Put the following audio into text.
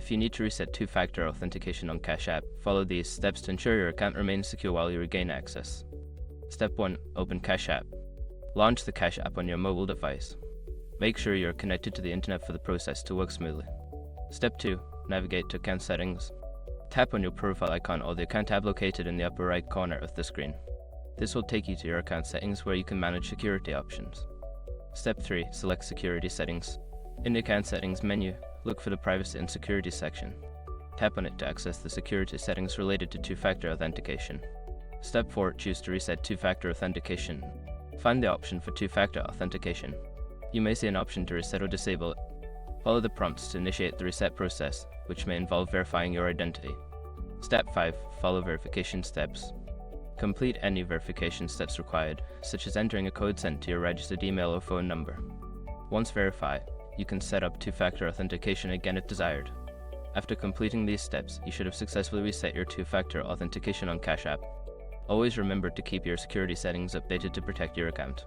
If you need to reset two-factor authentication on Cash App, follow these steps to ensure your account remains secure while you regain access. Step 1. Open Cash App. Launch the Cash App on your mobile device. Make sure you're connected to the internet for the process to work smoothly. Step 2. Navigate to Account Settings. Tap on your profile icon or the account tab located in the upper right corner of the screen. This will take you to your account settings where you can manage security options. Step 3. Select Security Settings. In the Account Settings menu, look for the Privacy and Security section. Tap on it to access the security settings related to two-factor authentication. Step 4. Choose to reset two-factor authentication. Find the option for two-factor authentication. You may see an option to reset or disable it. Follow the prompts to initiate the reset process, which may involve verifying your identity. Step 5. Follow verification steps. Complete any verification steps required, such as entering a code sent to your registered email or phone number. Once verified, you can set up two-factor authentication again if desired. After completing these steps, you should have successfully reset your two-factor authentication on Cash App. Always remember to keep your security settings updated to protect your account.